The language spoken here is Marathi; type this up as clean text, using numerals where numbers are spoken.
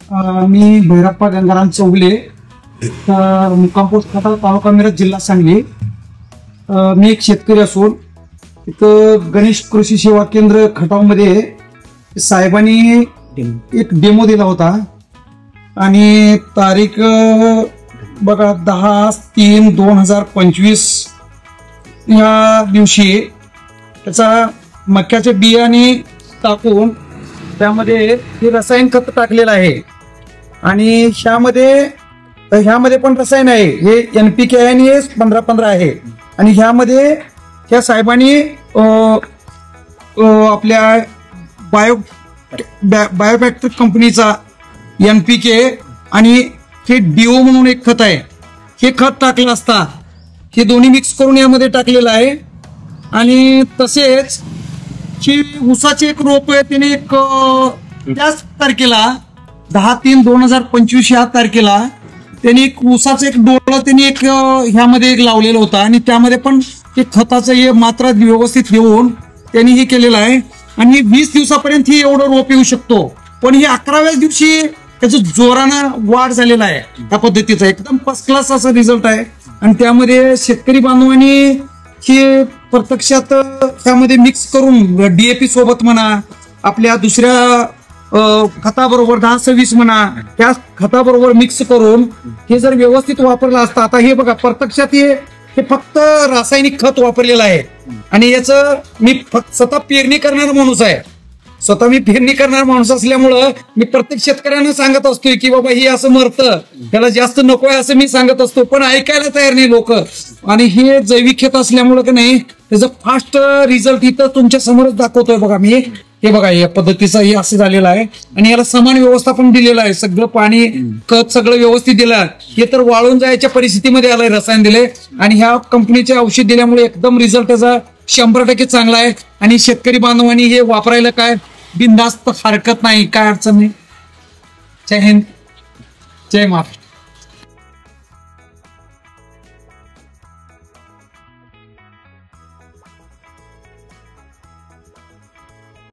मी भैरप्पा गंगाराम चौगले, मुक्काम पोस्ट खटाव, तालुका मिरज, जिल्हा सांगली. मी एक शेतकरी असून इथं गणेश कृषी सेवा केंद्र खटावमध्ये साहेबांनी एक डेमो दिला होता आणि तारीख बघा 10/3/2025 या दिवशी त्याचा मक्याचे बियाणे टाकून त्यामध्ये हे रसायन खत टाकलेलं आहे. आणि ह्यामध्ये पण रसायन आहे, हे NPK आहे आणि हे 15-15 आहे. आणि ह्यामध्ये ह्या साहेबांनी आपल्या बायोफॅक्टरी कंपनीचा NPK आणि हे DO म्हणून एक खत आहे, हे खत टाकलं असता हे दोन्ही मिक्स करून यामध्ये टाकलेलं आहे. आणि तसेच ही ऊसाचे एक रोप आहे, त्याने एक त्याच तारखेला 10/3/2025 या तारखेला त्यांनी एक ऊसाचं एक डोळं त्यांनी एक ह्यामध्ये एक लावलेलं होतं आणि त्यामध्ये पण ते खताचं हे मात्रा व्यवस्थित ठेवून त्यांनी हे केलेलं आहे. आणि 20 दिवसापर्यंत ही एवढं रोप येऊ शकतो, पण हे 11व्या दिवशी त्याचं जोरानं वाढ झालेला आहे. त्या पद्धतीचा एकदम फर्स्ट क्लास असा रिझल्ट आहे. आणि त्यामध्ये शेतकरी बांधवांनी हे प्रत्यक्षात त्यामध्ये मिक्स करून DAP सोबत म्हणा, आपल्या दुसऱ्या खताबरोबर 10-26 म्हणा, त्या खताबरोबर मिक्स करून हे जर व्यवस्थित वापरलं असतं. आता हे बघा, प्रत्यक्षात हे फक्त रासायनिक खत वापरलेलं आहे. आणि याचं मी स्वतः पेरणी करणारा माणूस आहे, मी पेरणी करणारा माणूस असल्यामुळं मी प्रत्येक शेतकऱ्यांना सांगत असतोय की बाबा हे असं मरतं, त्याला जास्त नको आहे असं मी सांगत असतो, पण ऐकायला तयार नाही लोक. आणि हे जैविक खत असल्यामुळं की नाही त्याचं फास्ट रिझल्ट इथं तुमच्या समोरच दाखवतोय बघा मी. हे बघा या पद्धतीचं हे असं झालेलं आहे. आणि याला समान व्यवस्थापन दिलेलं आहे, सगळं पाणी खत सगळं व्यवस्थित दिलं. हे तर वाळून जायच्या परिस्थितीमध्ये आलंय, रसायन दिले. आणि ह्या कंपनीचे औषध दिल्यामुळे एकदम रिझल्ट त्याचा 100% चांगला आहे. आणि शेतकरी बांधवांनी हे वापरायला काय बिनधास्त हरकत नाही, काय अडचण नाही. जय हिंद, जय महाराष्ट्र.